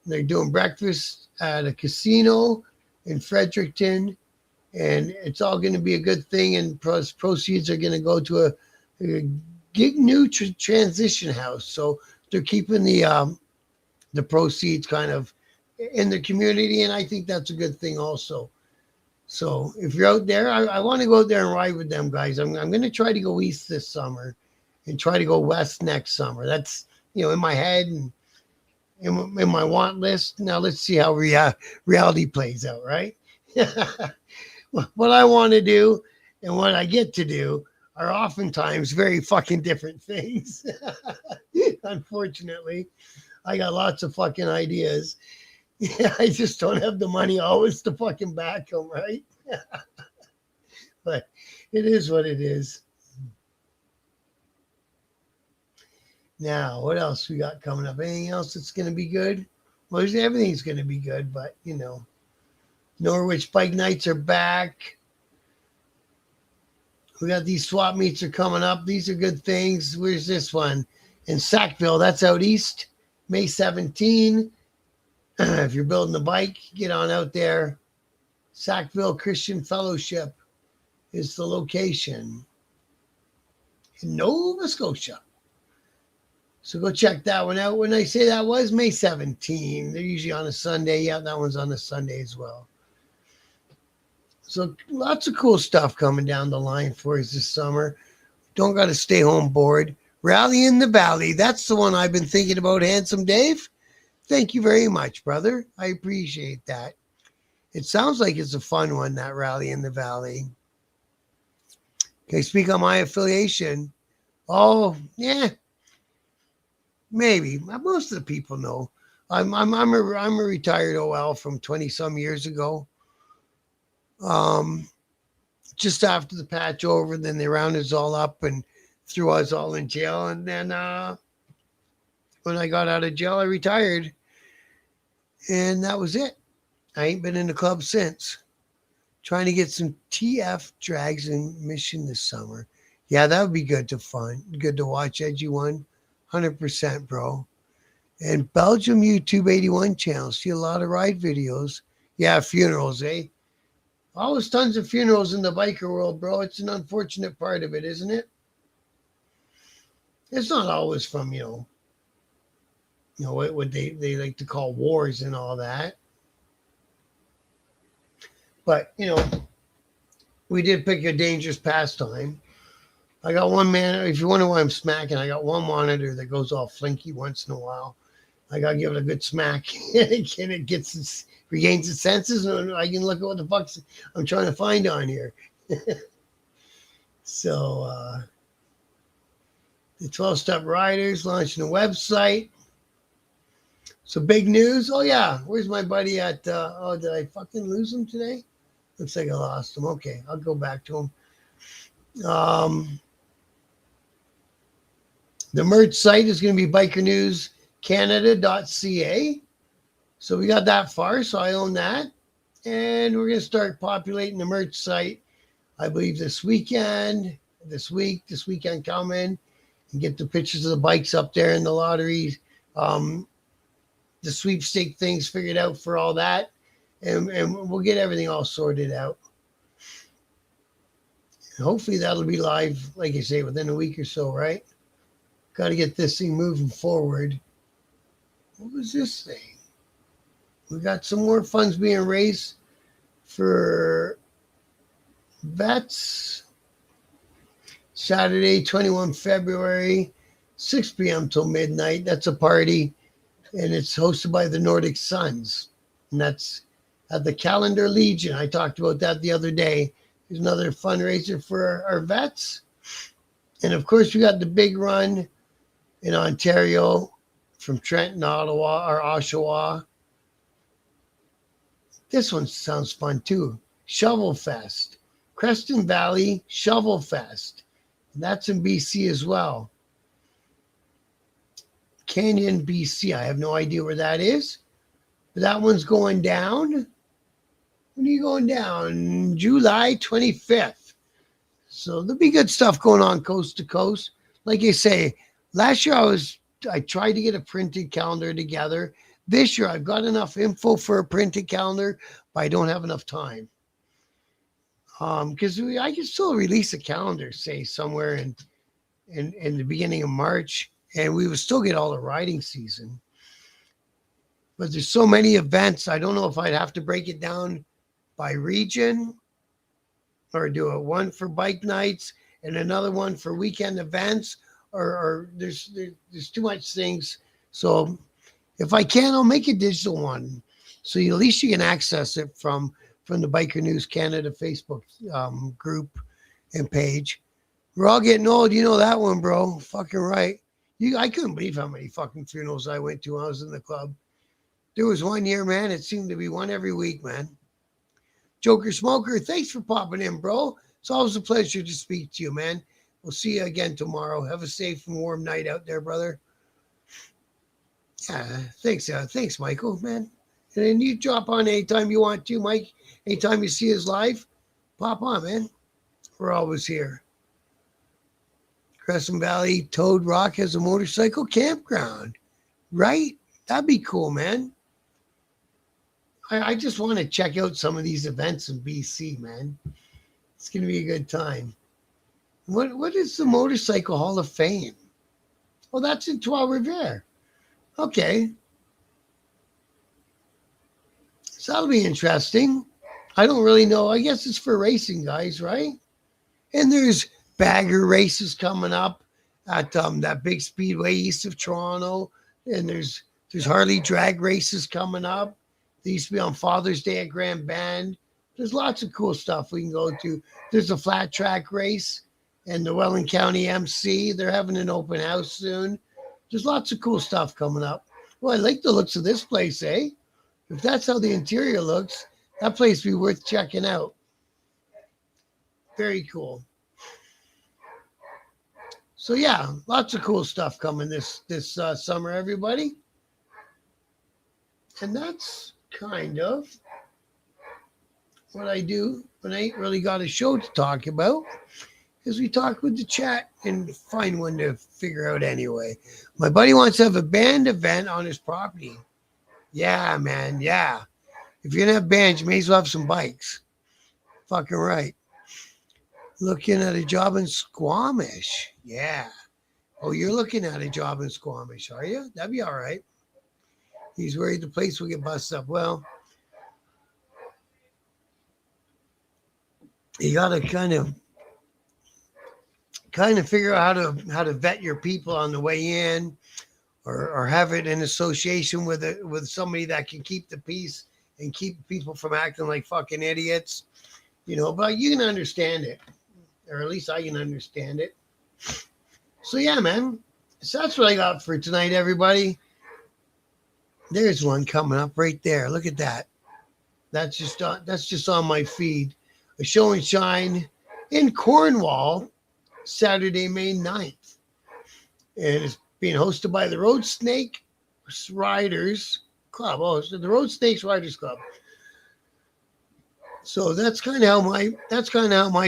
They're doing breakfast at a casino in Fredericton. And it's all going to be a good thing. And proceeds are going to go to a new transition house. So they're keeping the proceeds kind of in the community, and I think that's a good thing also. So if you're out there, I want to go out there and ride with them guys. I'm going to try to go east this summer and try to go west next summer. That's in my head and in my want list. Now let's see how reality plays out, right? What I want to do and what I get to do are oftentimes very fucking different things. Unfortunately, I got lots of fucking ideas. Yeah, I just don't have the money always to fucking back them, right? But it is what it is. Now, what else we got coming up? Anything else that's going to be good? Well, everything's going to be good, but Norwich Bike Nights are back. We got these swap meets are coming up. These are good things. Where's this one? In Sackville, that's out east, May 17. If you're building a bike, get on out there. Sackville Christian Fellowship is the location in Nova Scotia. So go check that one out. When I say that was May 17, they're usually on a Sunday. Yeah, that one's on a Sunday as well. So lots of cool stuff coming down the line for us this summer. Don't got to stay home bored. Rally in the Valley. That's the one I've been thinking about, Handsome Dave. Thank you very much, brother. I appreciate that. It sounds like it's a fun one, that Rally in the Valley. Okay, speak on my affiliation. Oh, yeah. Maybe. Most of the people know. I'm a retired OL from 20-some years ago. Just after the patch over, then they rounded us all up and threw us all in jail. And then when I got out of jail, I retired. And that was it. I ain't been in the club since. Trying to get some TF drags in Mission this summer. Yeah, that would be good to watch. Edgy One, 100%, bro. And Belgium YouTube 81 channel. See a lot of ride videos. Yeah, funerals, eh? Always tons of funerals in the biker world, bro. It's an unfortunate part of it, isn't it? It's not always from, what they like to call wars and all that. But, we did pick a dangerous pastime. I got one man, if you wonder why I'm smacking, I got one monitor that goes all flinky once in a while. I got to give it a good smack. And it regains its senses, and I can look at what the fuck I'm trying to find on here. So, the 12-Step Riders launching a website. So big news. Oh, yeah. Where's my buddy at? Did I fucking lose him today? Looks like I lost him. Okay, I'll go back to him. The merch site is going to be bikernewscanada.ca. So we got that far, so I own that. And we're going to start populating the merch site, I believe, this weekend coming, and get the pictures of the bikes up there in the lottery, the sweepstake things figured out for all that. And we'll get everything all sorted out. And hopefully that'll be live, like I say, within a week or so, right? Got to get this thing moving forward. What was this thing? We got some more funds being raised for vets. Saturday, 21 February, 6 p.m. till midnight. That's a party, and it's hosted by the Nordic Sons. And that's at the Calendar Legion. I talked about that the other day. There's another fundraiser for our vets. And, of course, we got the big run in Ontario from Trenton, Ottawa, or Oshawa. This one sounds fun, too. Shovel Fest. Creston Valley Shovel Fest. And that's in BC as well. Canyon, BC. I have no idea where that is. But that one's going down. When are you going down? July 25th. So there'll be good stuff going on coast to coast. Like I say, last year I tried to get a printed calendar together. This year I've got enough info for a printed calendar, but I don't have enough time. Because I can still release a calendar, say somewhere in the beginning of March, and we would still get all the riding season. But there's so many events, I don't know if I'd have to break it down by region or do a one for bike nights and another one for weekend events, or there's too much things. So if I can, I'll make a digital one. So at least you can access it from the Biker News Canada Facebook group and page. We're all getting old. You know that one, bro. Fucking right. I couldn't believe how many fucking funerals I went to when I was in the club. There was one year, man. It seemed to be one every week, man. Joker Smoker, thanks for popping in, bro. It's always a pleasure to speak to you, man. We'll see you again tomorrow. Have a safe and warm night out there, brother. Yeah, thanks. Thanks, Michael, man. And then you drop on anytime you want to, Mike. Anytime you see us live, pop on, man. We're always here. Crescent Valley Toad Rock has a motorcycle campground, right? That'd be cool, man. I just want to check out some of these events in BC, man. It's gonna be a good time. What is the Motorcycle Hall of Fame? Oh, that's in Trois Rivières. Okay, so that'll be interesting. I don't really know. I guess it's for racing guys, right? And there's bagger races coming up at that big speedway east of Toronto. And there's Harley drag races coming up. They used to be on Father's Day at Grand Band. There's lots of cool stuff we can go to. There's a flat track race and the Welland County MC. They're having an open house soon. There's lots of cool stuff coming up. Well, I like the looks of this place, eh? If that's how the interior looks, that place would be worth checking out. Very cool. So yeah, lots of cool stuff coming this summer, everybody. And that's kind of what I do when I ain't really got a show to talk about, is we talk with the chat and find one to figure out anyway. My buddy wants to have a band event on his property. Yeah, man, yeah. If you're gonna have bands, you may as well have some bikes. Fucking right. Looking at a job in Squamish. Yeah. Oh, you're looking at a job in Squamish, are you? That'd be all right. He's worried the place will get busted up. Well, you gotta kind of figure out how to vet your people on the way in, or have it in association with somebody that can keep the peace and keep people from acting like fucking idiots. But you can understand it, or at least I can understand it. So yeah, man. So that's what I got for tonight, everybody. There's one coming up right there. Look at that. That's just on my feed. A show and shine in Cornwall, Saturday, May 9th. And it's being hosted by the Road Snake Riders Club. Oh, it's the Road Snakes Riders Club. So that's kind of how my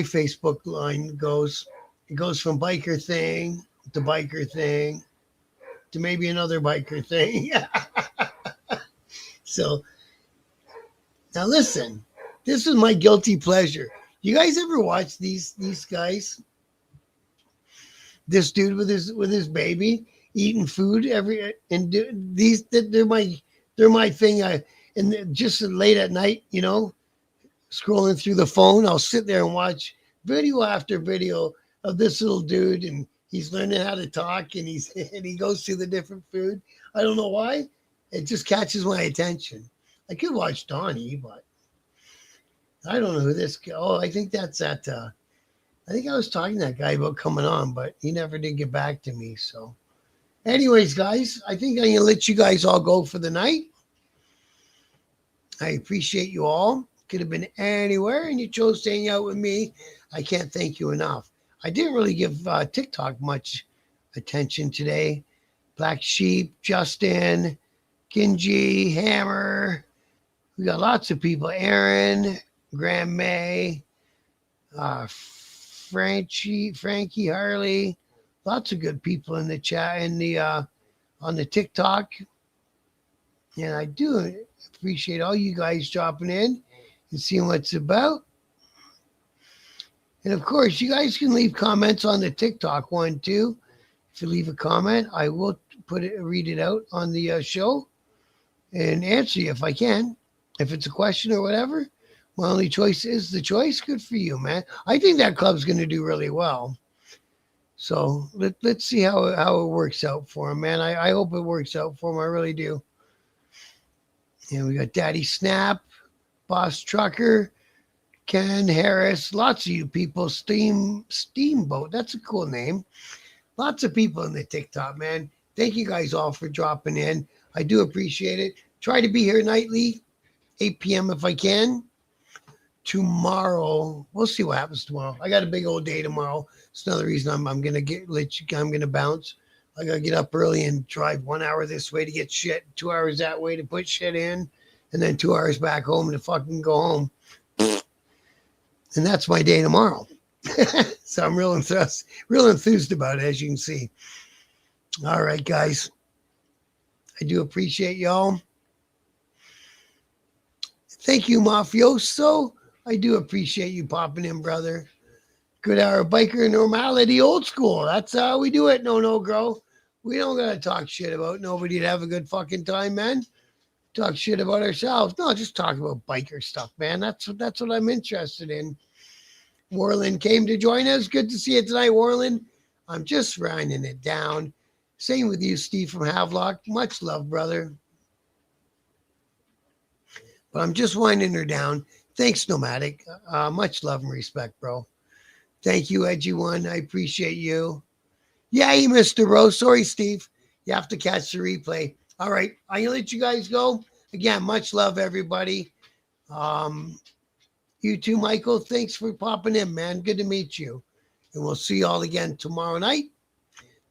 Facebook line goes. It goes from biker thing to biker thing to maybe another biker thing. So now listen, this is my guilty pleasure. You guys ever watch these guys? This dude with his baby eating food they're my thing. And just late at night, scrolling through the phone, I'll sit there and watch video after video of this little dude, and he's learning how to talk, and he goes through the different food. I don't know why. It just catches my attention. I could watch Donnie, but I don't know who this guy. Oh, I think that's that. I think I was talking to that guy about coming on, but he never did get back to me. So, anyways, guys, I think I'm gonna let you guys all go for the night. I appreciate you all. Could have been anywhere, and you chose to hang out with me. I can't thank you enough. I didn't really give TikTok much attention today. Black Sheep, Justin, Kinji, Hammer. We got lots of people. Aaron, Graham May, Frankie Harley. Lots of good people in the chat on the TikTok. And I do appreciate all you guys dropping in and seeing what it's about. And of course, you guys can leave comments on the TikTok one too. If you leave a comment, I will read it out on the show and answer you if I can. If it's a question or whatever, my only choice is the choice. Good for you, man. I think that club's going to do really well. So let's see how it works out for him, man. I hope it works out for him. I really do. And we got Daddy Snap, Boss Trucker, Ken Harris, lots of you people. Steamboat, that's a cool name. Lots of people in the TikTok, man. Thank you guys all for dropping in. I do appreciate it. Try to be here nightly, 8 p.m. if I can. Tomorrow, we'll see what happens tomorrow. I got a big old day tomorrow. It's another reason I'm gonna bounce. I gotta get up early and drive 1 hour this way to get shit, 2 hours that way to put shit in, and then 2 hours back home to fucking go home. And that's my day tomorrow. So I'm real enthused about it, as you can see. All right, guys. I do appreciate y'all. Thank you, Mafioso. I do appreciate you popping in, brother. Good hour biker normality, old school. That's how we do it. No, grow. We don't gotta talk shit about nobody to have a good fucking time, man. Talk shit about ourselves. No, just talk about biker stuff, man. That's what I'm interested in. Warland came to join us. Good to see you tonight, Warland. I'm just winding it down. Same with you, Steve from Havelock. Much love, brother. But I'm just winding her down. Thanks, Nomadic. Much love and respect, bro. Thank you, Edgy One. I appreciate you. Yeah, you missed the row. Sorry, Steve. You have to catch the replay. All right. I'm going to let you guys go. Again, much love, everybody. You too, Michael. Thanks for popping in, man. Good to meet you. And we'll see you all again tomorrow night.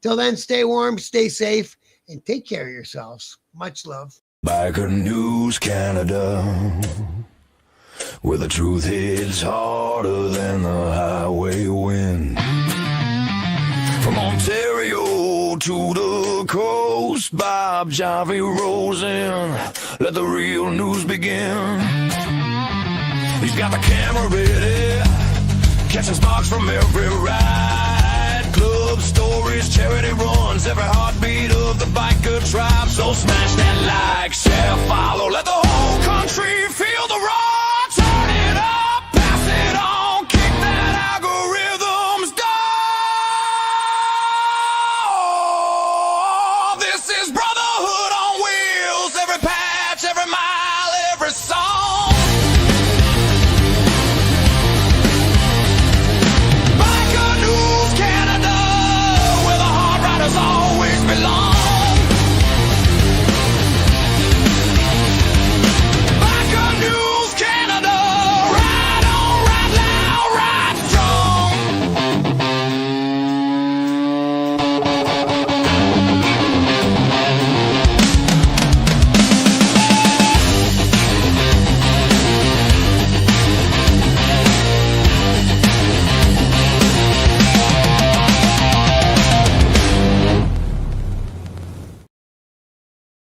Till then, stay warm, stay safe, and take care of yourselves. Much love. Biker News Canada, where the truth hits harder than the highway wind. From Ontario to the coast, Bob Javi rolls in. Let the real news begin. He's got the camera ready, catching sparks from every ride. Club stories, charity runs, every heartbeat of the biker tribe. So smash that like, share, follow, let the whole country